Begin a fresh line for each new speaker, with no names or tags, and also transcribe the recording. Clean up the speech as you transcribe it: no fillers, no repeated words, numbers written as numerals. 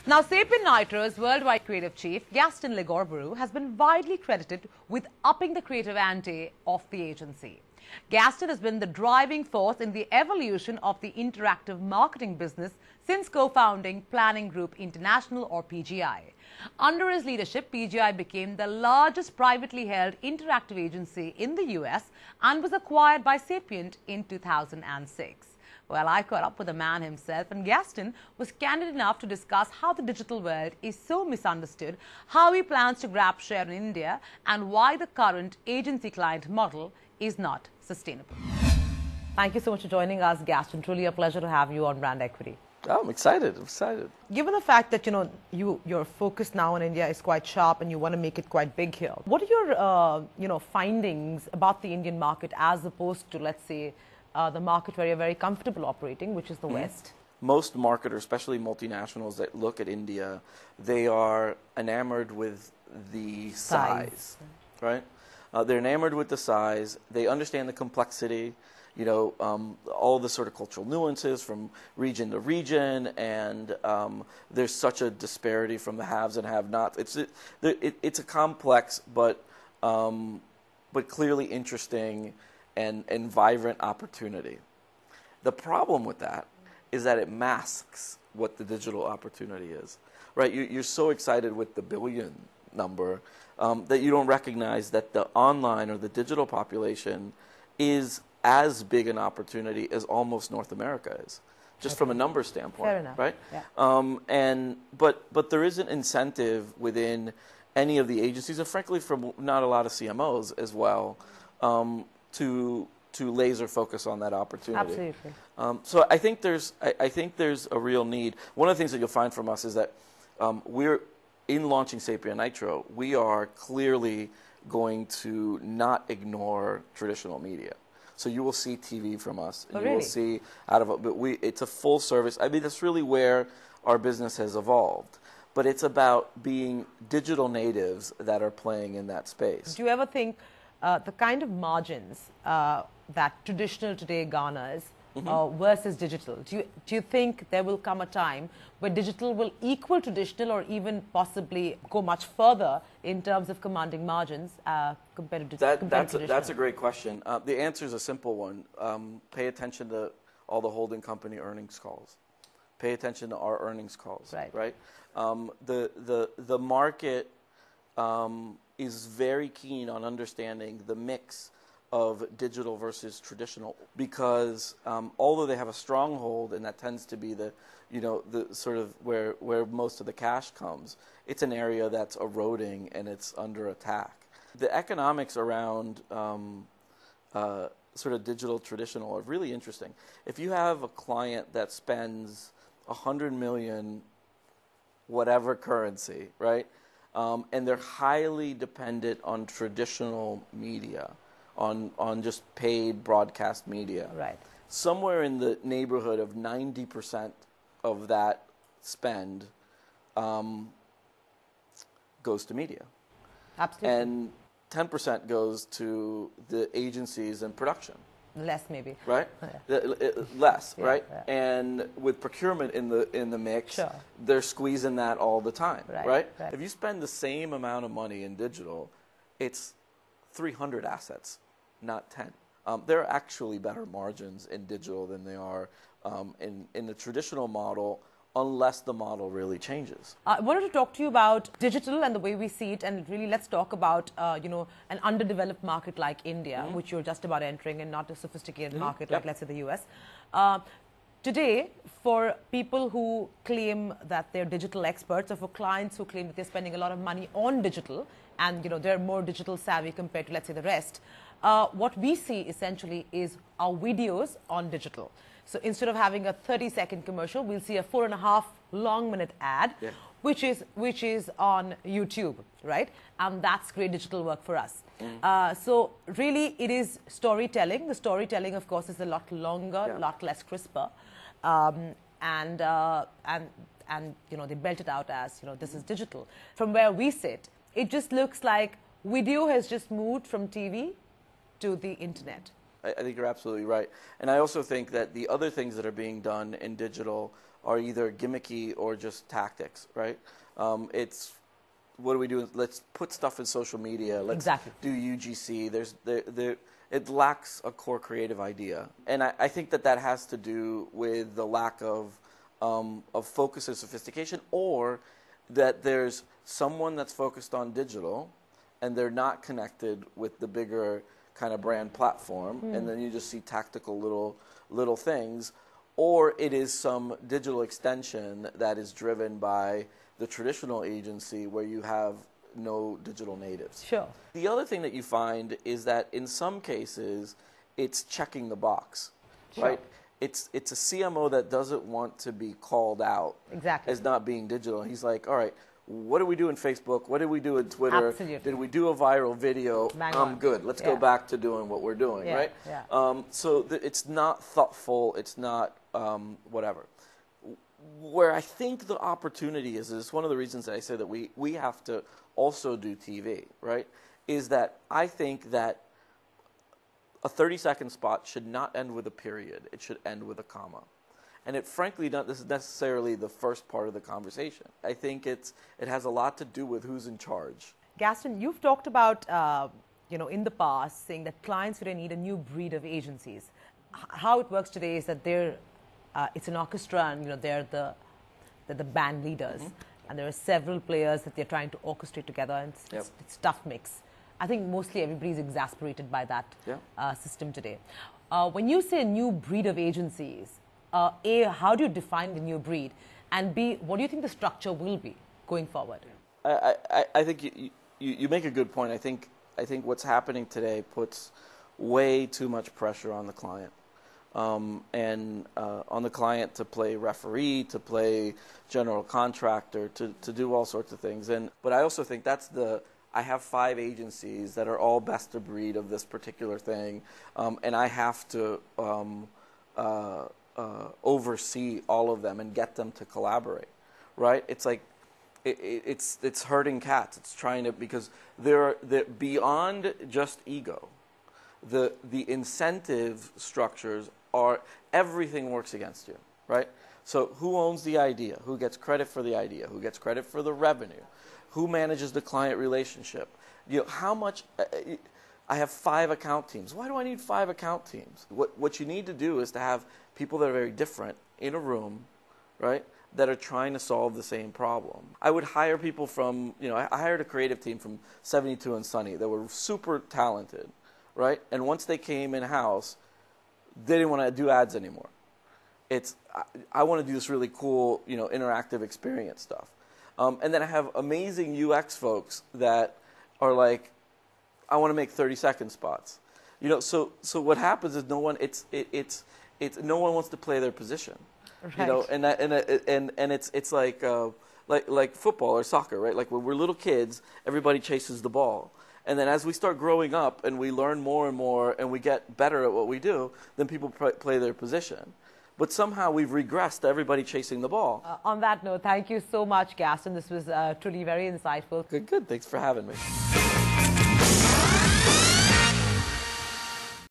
Now, SapientNitro's worldwide creative chief, Gaston Legorburu, has been widely credited with upping the creative ante of the agency. Gaston has been the driving force in the evolution of the interactive marketing business since co-founding Planning Group International, or PGI. Under his leadership, PGI became the largest privately held interactive agency in the US and was acquired by Sapient in 2006. Well, I caught up with the man himself, and Gaston was candid enough to discuss how the digital world is so misunderstood, how he plans to grab share in India, and why the current agency-client model is not sustainable. Thank you so much for joining us, Gaston. Truly a pleasure to have you on Brand Equity.
Oh, I'm excited. I'm excited.
Given the fact that, your focus now in India is quite sharp and you want to make it quite big here, what are your, findings about the Indian market as opposed to, let's say, the market where you're very comfortable operating, which is the West?
Most marketers, especially multinationals that look at India, they are enamored with the size. Right? They're enamored with the size. They understand the complexity, all the sort of cultural nuances from region to region, and there's such a disparity from the haves and have-nots. It's a complex but clearly interesting and vibrant opportunity. The problem with that is that it masks what the digital opportunity is, right? You're so excited with the billion number that you don't recognize that the online or the digital population is as big an opportunity as almost North America is, just from a numbers standpoint.
Fair enough.
Right?
Yeah.
But there is an incentive within any of the agencies, and frankly from not a lot of CMOs as well, to laser focus on that opportunity.
Absolutely.
So I think there's a real need. One of the things that you'll find from us is that we're in launching SapientNitro. We are clearly going to not ignore traditional media. So you will see TV from us. And you will see it's a full service. I mean, that's really where our business has evolved. But it's about being digital natives that are playing in that space.
Do you ever think the kind of margins that traditional today garners versus digital, do you think there will come a time where digital will equal traditional or even possibly go much further in terms of commanding margins compared to traditional?
That's a great question. The answer is a simple one. Pay attention to all the holding company earnings calls. Pay attention to our earnings calls. Right? The market is very keen on understanding the mix of digital versus traditional, because although they have a stronghold, and that tends to be the sort of where most of the cash comes, it's an area that's eroding and it's under attack. The economics around sort of digital traditional are really interesting. If you have a client that spends 100 million whatever currency, right? And they're highly dependent on traditional media, on just paid broadcast media.
Right.
Somewhere in the neighborhood of 90% of that spend goes to media.
Absolutely.
And 10% goes to the agencies and production.
Less, maybe.
Right?
Yeah.
Less,
yeah,
right?
Yeah.
And with procurement in the mix,
sure,
they're squeezing that all the time, right?
Right.
If you spend the same amount of money in digital, it's 300 assets, not 10. There are actually better margins in digital than they are in the traditional model, unless the model really changes.
I wanted to talk to you about digital and the way we see it, and really let's talk about an underdeveloped market like India, which you're just about entering, and not a sophisticated market like, let's say, the US. Today, for people who claim that they're digital experts, or for clients who claim that they're spending a lot of money on digital, and they're more digital savvy compared to, let's say, the rest, what we see essentially is our videos on digital. So instead of having a 30-second commercial, we'll see a 4.5 long-minute ad, which is on YouTube, right? And that's great digital work for us. So really, it is storytelling. The storytelling, of course, is a lot longer, a lot less crisper, and they belt it out as this is digital. From where we sit, it just looks like video has just moved from TV to the internet.
I think you're absolutely right. And I also think that the other things that are being done in digital are either gimmicky or just tactics, right? It's what do we do? Let's put stuff in social media. Let's do UGC. It lacks a core creative idea, and I think that has to do with the lack of focus and sophistication, or that there's someone that's focused on digital, and they're not connected with the bigger kind of brand platform, and then you just see tactical little things, or it is some digital extension that is driven by the traditional agency where you have no digital natives.
Sure.
The other thing that you find is that in some cases, it's checking the box, right? It's a CMO that doesn't want to be called out as not being digital. He's like, all right, what do we do in Facebook? What did we do in Twitter?
Absolutely.
Did we do a viral video? I'm good. Let's go back to doing what we're doing, right?
Yeah.
So it's not thoughtful. It's not whatever. Where I think the opportunity is one of the reasons that I say that we have to also do TV, right, is that I think that a 30-second spot should not end with a period. It should end with a comma. And it frankly not this is necessarily the first part of the conversation. I think it has a lot to do with who's in charge.
Gaston, you've talked about in the past saying that clients today need a new breed of agencies. How it works today is that it's an orchestra, and they're the band leaders, and there are several players that they're trying to orchestrate together, and it's tough mix. I think mostly everybody's exasperated by that system today. When you say a new breed of agencies, A, how do you define the new breed? And B, what do you think the structure will be going forward?
I think you make a good point. I think what's happening today puts way too much pressure on the client. And on the client to play referee, to play general contractor, to do all sorts of things. But I also think I have 5 agencies that are all best of breed of this particular thing, and I have to oversee all of them and get them to collaborate, right? It's like it's herding cats. It's trying to, because they're beyond just ego. The incentive structures are, everything works against you, right? So who owns the idea? Who gets credit for the idea? Who gets credit for the revenue? Who manages the client relationship? How much? I have 5 account teams. Why do I need 5 account teams? What you need to do is to have people that are very different in a room, right, that are trying to solve the same problem. I would hire people from, I hired a creative team from 72 and Sunny that were super talented, right? And once they came in-house, they didn't want to do ads anymore. I want to do this really cool, interactive experience stuff. And then I have amazing UX folks that are like, I want to make 30-second spots. So what happens is no one wants to play their position.
Right.
And it's like football or soccer, right? Like when we're little kids, everybody chases the ball. And then as we start growing up and we learn more and more and we get better at what we do, then people play their position. But somehow we've regressed to everybody chasing the ball.
On that note, thank you so much, Gaston. This was truly very insightful.
Good. Thanks for having me.